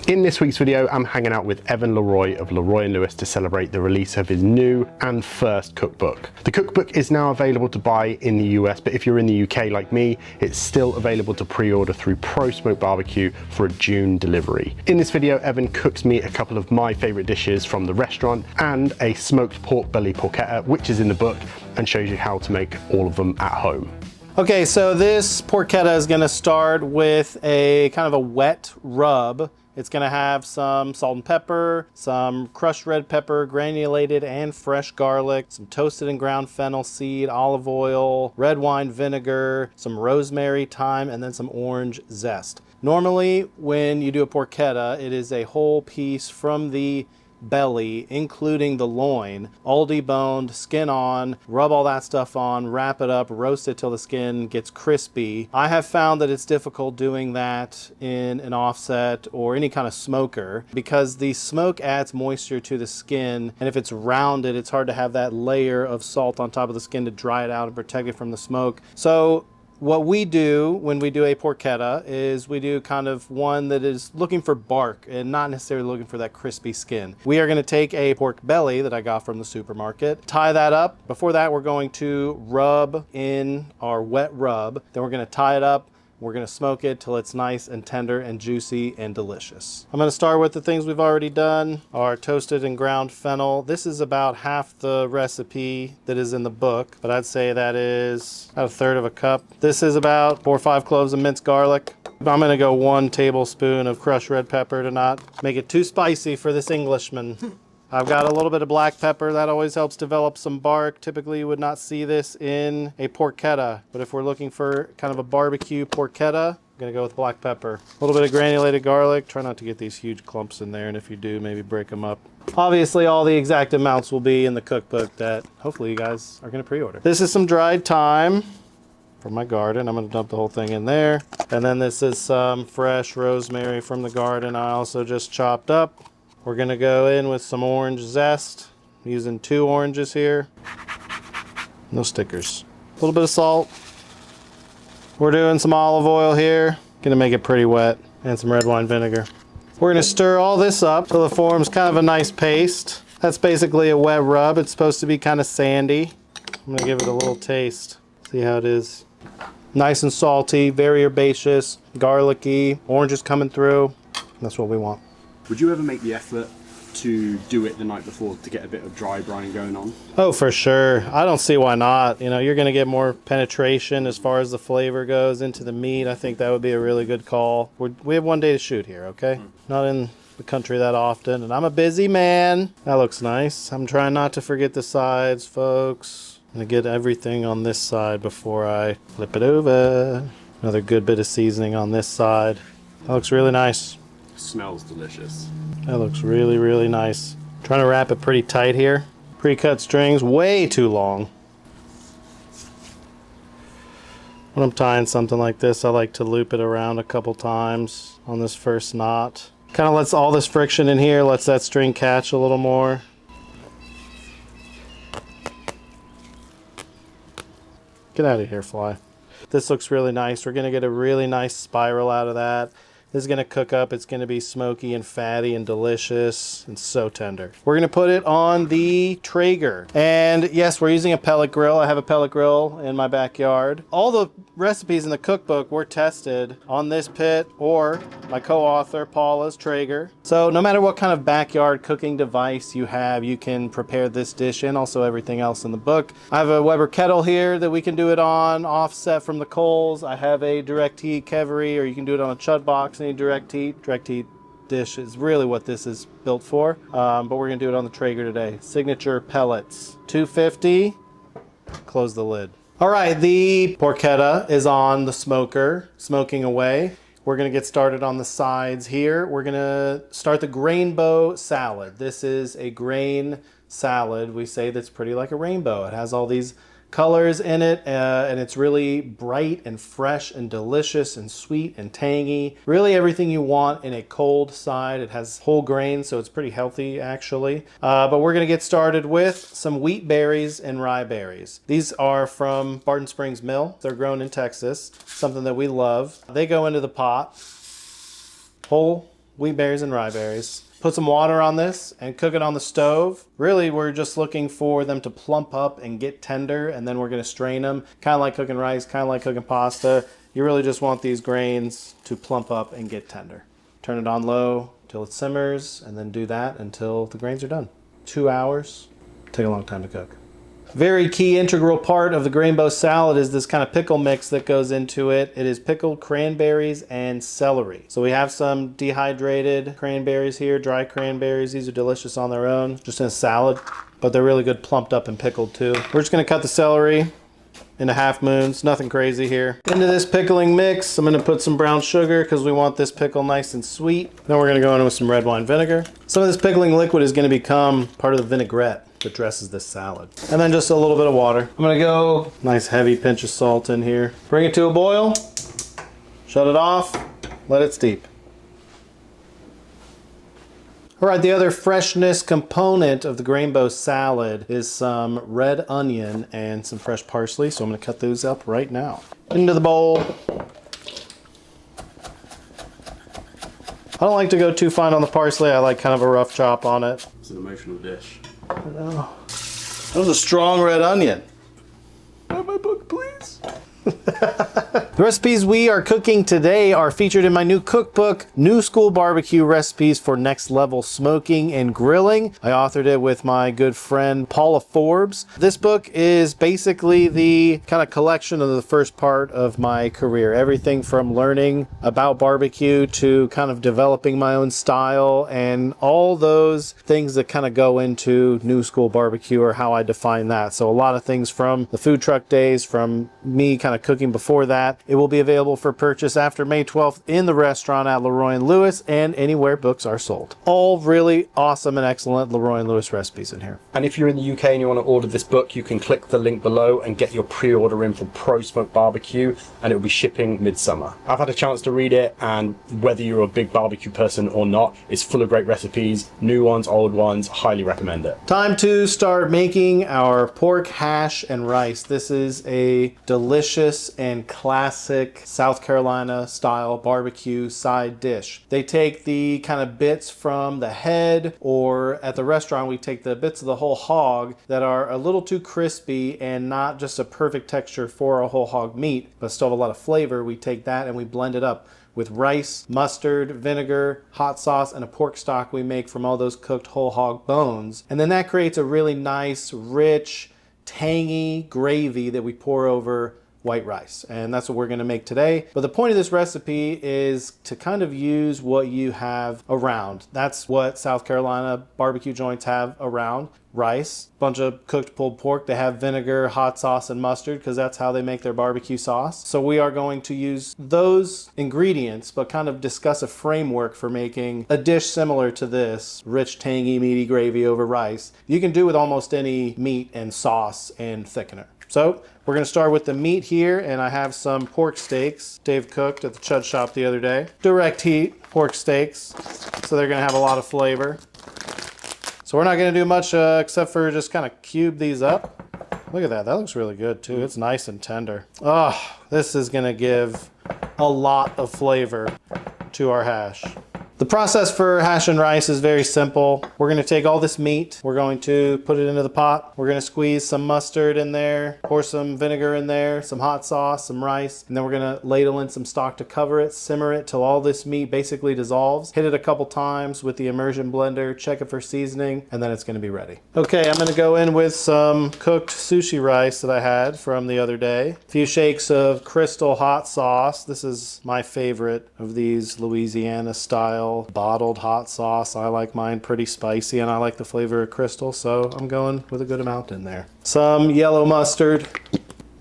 In this week's video, I'm hanging out with Evan LeRoy of LeRoy & Lewis to celebrate the release of his new and first cookbook. The cookbook is now available to buy in the US, but if you're in the UK like me, it's still available to pre-order through Pro Smoke BBQ for a June delivery. In this video, Evan cooks me a couple of my favorite dishes from the restaurant and a smoked pork belly porchetta, which is in the book, and shows you how to make all of them at home. Okay, so this porchetta is gonna start with a kind of a wet rub. It's gonna have some salt and pepper, some crushed red pepper, granulated and fresh garlic, some toasted and ground fennel seed, olive oil, red wine vinegar, some rosemary, thyme, and then some orange zest. Normally, when you do a porchetta, it is a whole piece from the belly, including the loin, all deboned, skin on, rub all that stuff on, wrap it up, roast it till the skin gets crispy. I have found that it's difficult doing that in an offset or any kind of smoker because the smoke adds moisture to the skin, and if it's rounded, it's hard to have that layer of salt on top of the skin to dry it out and protect it from the smoke. So what we do when we do a porchetta is we do kind of one that is looking for bark and not necessarily looking for that crispy skin. We are going to take a pork belly that I got from the supermarket, tie that up. Before that, we're going to rub in our wet rub. Then we're going to tie it up. We're going to smoke it till it's nice and tender and juicy and delicious. I'm going to start with the things we've already done. Our toasted and ground fennel. This is about half the recipe that is in the book, but I'd say that is about a third of a cup. This is about 4 or 5 cloves of minced garlic. I'm going to go 1 tablespoon of crushed red pepper to not make it too spicy for this Englishman. I've got a little bit of black pepper. That always helps develop some bark. Typically, you would not see this in a porchetta, but if we're looking for kind of a barbecue porchetta, I'm gonna go with black pepper. A little bit of granulated garlic. Try not to get these huge clumps in there, and if you do, maybe break them up. Obviously, all the exact amounts will be in the cookbook that hopefully you guys are gonna pre-order. This is some dried thyme from my garden. I'm gonna dump the whole thing in there. And then this is some fresh rosemary from the garden I also just chopped up. We're gonna go in with some orange zest. I'm using 2 oranges here. No stickers. A little bit of salt. We're doing some olive oil here. Gonna make it pretty wet. And some red wine vinegar. We're gonna stir all this up till it forms kind of a nice paste. That's basically a wet rub. It's supposed to be kind of sandy. I'm gonna give it a little taste. See how it is. Nice and salty, very herbaceous, garlicky, oranges coming through. That's what we want. Would you ever make the effort to do it the night before to get a bit of dry brine going on? Oh, for sure. I don't see why not. You know, you're going to get more penetration as far as the flavor goes into the meat. I think that would be a really good call. We have 1 day to shoot here, okay? Not in the country that often, and I'm a busy man. That looks nice. I'm trying not to forget the sides, folks. I'm going to get everything on this side before I flip it over. Another good bit of seasoning on this side. That looks really nice. Smells delicious. That looks really, really nice. Trying to wrap it pretty tight here. Pre-cut strings, way too long. When I'm tying something like this, I like to loop it around a couple times on this first knot. Kind of lets all this friction in here, lets that string catch a little more. Get out of here, fly. This looks really nice. We're gonna get a really nice spiral out of that. This is going to cook up. It's going to be smoky and fatty and delicious and so tender. We're going to put it on the Traeger. And yes, we're using a pellet grill. I have a pellet grill in my backyard. All the recipes in the cookbook were tested on this pit or my co-author Paula's Traeger. So no matter what kind of backyard cooking device you have, you can prepare this dish and also everything else in the book. I have a Weber kettle here that we can do it on, offset from the coals. I have a direct heat Kevery, or you can do it on a chud box. Any direct heat dish is really what this is built for, but we're gonna do it on the Traeger today. Signature pellets, 250. Close the lid. All right, the porchetta is on the smoker, smoking away. We're gonna get started on the sides here. We're gonna start the grainbow salad. This is a grain salad. We say that's pretty like a rainbow. It has all these colors in it, and it's really bright and fresh and delicious and sweet and tangy. Really everything you want in a cold side. It has whole grain, so it's pretty healthy actually. But we're gonna get started with some wheat berries and rye berries. These are from Barton Springs Mill. They're grown in Texas, something that we love. They go into the pot. Whole wheat berries and rye berries. Put some water on this and cook it on the stove. Really, we're just looking for them to plump up and get tender, and then we're gonna strain them. Kind of like cooking rice, kind of like cooking pasta. You really just want these grains to plump up and get tender. Turn it on low till it simmers, and then do that until the grains are done. 2 hours, take a long time to cook. Very key integral part of the Grainbow salad is this kind of pickle mix that goes into it. It is pickled cranberries and celery. So we have some dehydrated cranberries here, dry cranberries. These are delicious on their own, just in a salad, but they're really good plumped up and pickled too. We're just gonna cut the celery into half moons, nothing crazy here. Into this pickling mix, I'm gonna put some brown sugar because we want this pickle nice and sweet. Then we're gonna go in with some red wine vinegar. Some of this pickling liquid is gonna become part of the vinaigrette that dresses this salad. And then just a little bit of water. I'm gonna go nice heavy pinch of salt in here. Bring it to a boil, shut it off, let it steep. All right, the other freshness component of the Grainbow salad is some red onion and some fresh parsley. So I'm gonna cut those up right now. Into the bowl. I don't like to go too fine on the parsley. I like kind of a rough chop on it. It's an emotional dish. I know. That was a strong red onion. Have my book, please. The recipes we are cooking today are featured in my new cookbook, New School Barbecue Recipes for Next Level Smoking and Grilling. I authored it with my good friend Paula Forbes. This book is basically the kind of collection of the first part of my career. Everything from learning about barbecue to kind of developing my own style and all those things that kind of go into New School Barbecue or how I define that. So a lot of things from the food truck days, from me kind of cooking before that. It will be available for purchase after May 12th in the restaurant at LeRoy and Lewis and anywhere books are sold. All really awesome and excellent LeRoy and Lewis recipes in here. And if you're in the UK and you want to order this book, you can click the link below and get your pre-order in for Pro Smoke Barbecue, and it will be shipping midsummer. I've had a chance to read it, and whether you're a big barbecue person or not, it's full of great recipes, new ones, old ones, highly recommend it. Time to start making our pork hash and rice. This is a delicious and classic South Carolina style barbecue side dish. They take the kind of bits from the head, or at the restaurant we take the bits of the whole hog that are a little too crispy and not just a perfect texture for a whole hog meat, but still have a lot of flavor. We take that and we blend it up with rice, mustard, vinegar, hot sauce, and a pork stock we make from all those cooked whole hog bones. And then that creates a really nice, rich, tangy gravy that we pour over white rice, and that's what we're going to make today. But the point of this recipe is to kind of use what you have around. That's what South Carolina barbecue joints have around. Rice, bunch of cooked pulled pork. They have vinegar, hot sauce, and mustard because that's how they make their barbecue sauce. So we are going to use those ingredients, but kind of discuss a framework for making a dish similar to this, rich, tangy, meaty gravy over rice. You can do with almost any meat and sauce and thickener. So we're going to start with the meat here, and I have some pork steaks Dave cooked at the Chud Shop the other day. Direct heat pork steaks, so they're going to have a lot of flavor. So we're not going to do much except for just kind of cube these up. Look at that. That looks really good too. It's nice and tender. Oh, this is going to give a lot of flavor to our hash. The process for hash and rice is very simple. We're gonna take all this meat, we're going to put it into the pot. We're gonna squeeze some mustard in there, pour some vinegar in there, some hot sauce, some rice, and then we're gonna ladle in some stock to cover it, simmer it till all this meat basically dissolves. Hit it a couple times with the immersion blender, check it for seasoning, and then it's gonna be ready. Okay, I'm gonna go in with some cooked sushi rice that I had from the other day. A few shakes of Crystal hot sauce. This is my favorite of these Louisiana style bottled hot sauce. I like mine pretty spicy and I like the flavor of Crystal, so I'm going with a good amount in there. Some yellow mustard.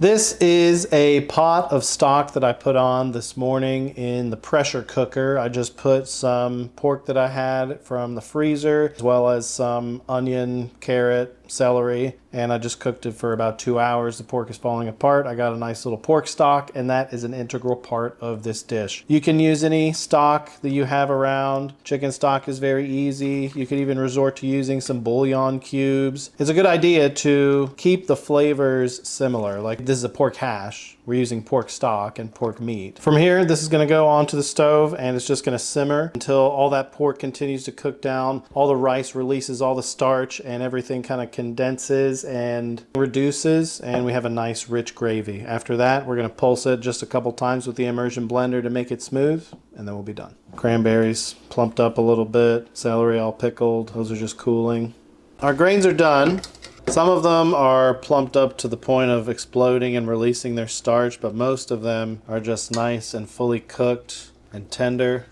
This is a pot of stock that I put on this morning in the pressure cooker. I just put some pork that I had from the freezer, as well as some onion, carrot, celery, and I just cooked it for about 2 hours. The pork is falling apart. I got a nice little pork stock, and that is an integral part of this dish. You can use any stock that you have around. Chicken stock is very easy. You could even resort to using some bouillon cubes. It's a good idea to keep the flavors similar. Like this is a pork hash. we're using pork stock and pork meat. From here, this is gonna go onto the stove and it's just gonna simmer until all that pork continues to cook down, all the rice releases all the starch and everything kind of condenses and reduces, and we have a nice rich gravy. After that, we're gonna pulse it just a couple times with the immersion blender to make it smooth, and then we'll be done. Cranberries plumped up a little bit, celery all pickled, those are just cooling. Our grains are done. Some of them are plumped up to the point of exploding and releasing their starch, but most of them are just nice and fully cooked and tender.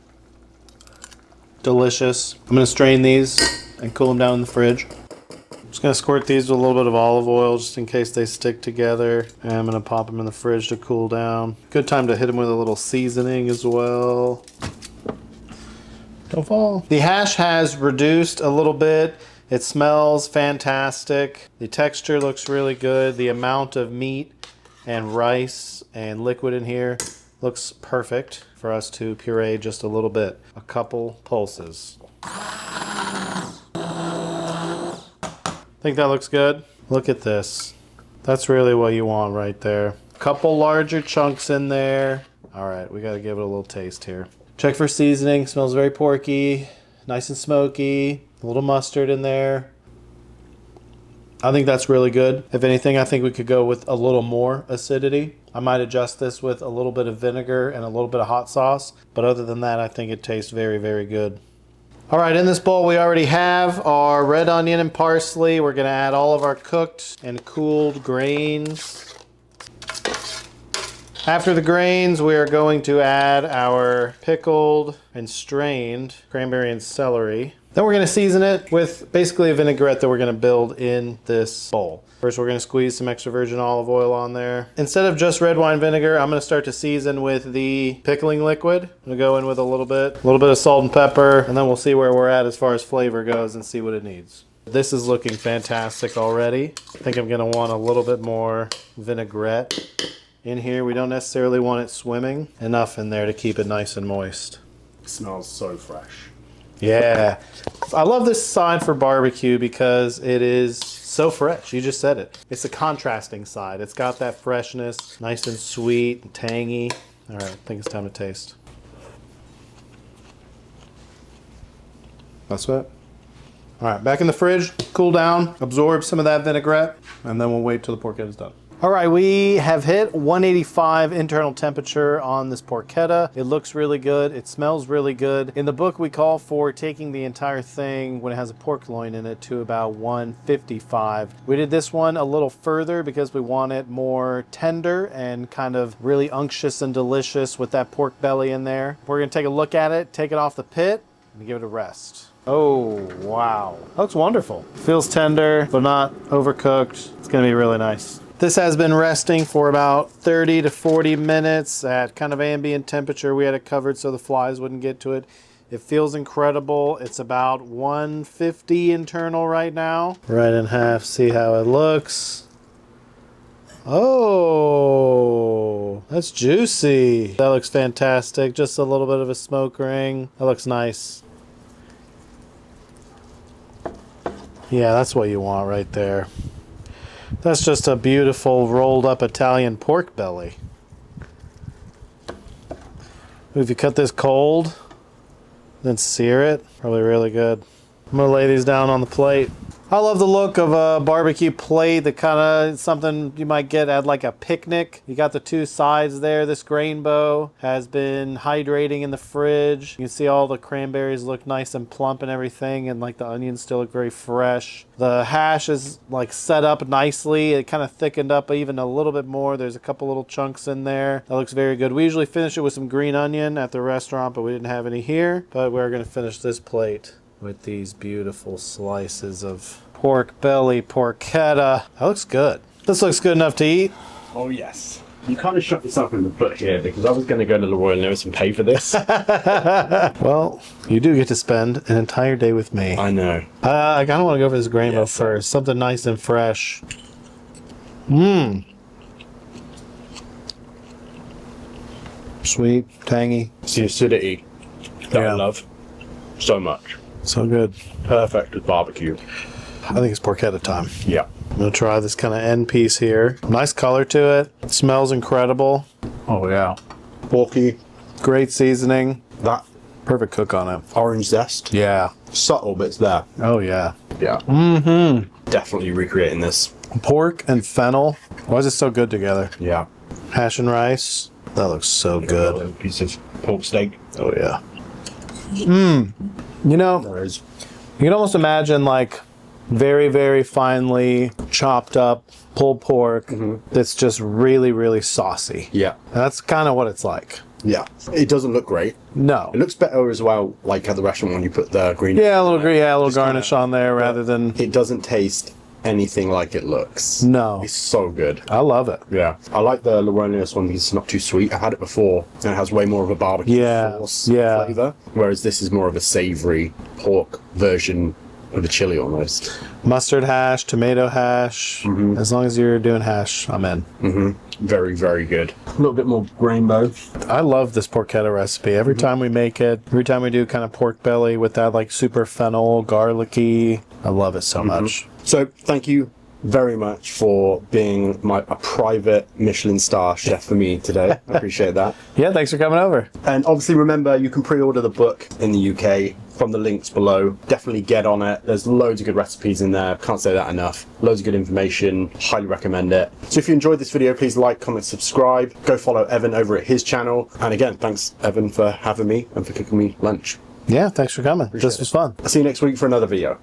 Delicious. I'm gonna strain these and cool them down in the fridge. I'm just gonna squirt these with a little bit of olive oil just in case they stick together. And I'm gonna pop them in the fridge to cool down. Good time to hit them with a little seasoning as well. Don't fall. The hash has reduced a little bit. It smells fantastic. The texture looks really good. The amount of meat and rice and liquid in here looks perfect for us to puree just a little bit. A couple pulses. Think that looks good? Look at this. That's really what you want right there. A couple larger chunks in there. All right, we gotta give it a little taste here. Check for seasoning. Smells very porky, nice and smoky. A little mustard in there. I think that's really good. If anything, I think we could go with a little more acidity. I might adjust this with a little bit of vinegar and a little bit of hot sauce. But other than that, I think it tastes very, very good. All right, in this bowl, we already have our red onion and parsley. We're gonna add all of our cooked and cooled grains. After the grains, we are going to add our pickled and strained cranberry and celery. Then we're gonna season it with basically a vinaigrette that we're gonna build in this bowl. First, we're gonna squeeze some extra virgin olive oil on there. Instead of just red wine vinegar, I'm gonna start to season with the pickling liquid. I'm gonna go in with a little bit of salt and pepper, and then we'll see where we're at as far as flavor goes and see what it needs. This is looking fantastic already. I think I'm gonna want a little bit more vinaigrette in here. We don't necessarily want it swimming. Enough in there to keep it nice and moist. It smells so fresh. Yeah, I love this side for barbecue because it is so fresh. You just said it. It's a contrasting side. It's got that freshness, nice and sweet and tangy. All right, I think it's time to taste. That's it. All right, back in the fridge, cool down, absorb some of that vinaigrette, and then we'll wait till the porchetta is done. All right, we have hit 185 internal temperature on this porchetta. It looks really good. It smells really good. In the book, we call for taking the entire thing when it has a pork loin in it to about 155. We did this one a little further because we want it more tender and kind of really unctuous and delicious with that pork belly in there. We're gonna take a look at it, take it off the pit, and give it a rest. Oh, wow. That looks wonderful. Feels tender, but not overcooked. It's gonna be really nice. This has been resting for about 30 to 40 minutes at kind of ambient temperature. We had it covered so the flies wouldn't get to it. It feels incredible. It's about 150 internal right now. Right in half, see how it looks. Oh, that's juicy. That looks fantastic. Just a little bit of a smoke ring. That looks nice. Yeah, that's what you want right there. That's just a beautiful rolled up Italian pork belly. If you cut this cold, then sear it, probably really good. I'm gonna lay these down on the plate. I love the look of a barbecue plate, that kind of something you might get at like a picnic. You got the two sides there. This grainbow has been hydrating in the fridge. You can see all the cranberries look nice and plump and everything, and like the onions still look very fresh. The hash is like set up nicely. It kind of thickened up even a little bit more. There's a couple little chunks in there. That looks very good. We usually finish it with some green onion at the restaurant, but we didn't have any here. But we're gonna finish this plate with these beautiful slices of pork belly porchetta. That looks good. This looks good enough to eat. Oh yes. You kind of shot yourself in the foot here because I was going to go to LeRoy and Lewis and pay for this. Well, you do get to spend an entire day with me. I know. I kind of want to go for this grainbow first. Something nice and fresh. Mmm. Sweet, tangy. It's the acidity that I love so much. So good. Perfect with barbecue. I think it's porchetta time. Yeah. I'm gonna try this kind of end piece here. Nice color to it. It smells incredible. Oh yeah. Porky. Great seasoning. That Perfect cook on it. orange zest. Yeah. Subtle, but it's there. Oh yeah. Yeah. Mm-hmm. Definitely recreating this. Pork and fennel. Why is it so good together? Yeah. Hash and rice. That looks so good. Piece of pork steak. Oh yeah. You know, There is. you can almost imagine like very, very finely chopped up pulled pork that's just really, really saucy. Yeah. That's kind of what it's like. Yeah. It doesn't look great. No. It looks better as well, like at the restaurant when you put the green. Yeah, a little Just garnish kinda- on there rather than. It doesn't taste anything like it looks. No. It's so good. I love it. Yeah. I like the LeRoy one because it's not too sweet. I had it before and it has way more of a barbecue sauce flavor. Whereas this is more of a savory pork version of the chili almost. Mustard hash, tomato hash. As long as you're doing hash, I'm in. Very, very good. A little bit more rainbow. I love this porchetta recipe. Every time we make it, every time we do kind of pork belly with that like super fennel, garlicky, I love it so much. So thank you very much for being a private Michelin star chef for me today. I appreciate that. Yeah, thanks for coming over. And obviously remember, you can pre-order the book in the UK from the links below. Definitely get on it. There's loads of good recipes in there. Can't say that enough. Loads of good information. Highly recommend it. So if you enjoyed this video, please like, comment, subscribe. Go follow Evan over at his channel. And again, thanks Evan for having me and for cooking me lunch. Yeah, thanks for coming. This was fun. I'll see you next week for another video.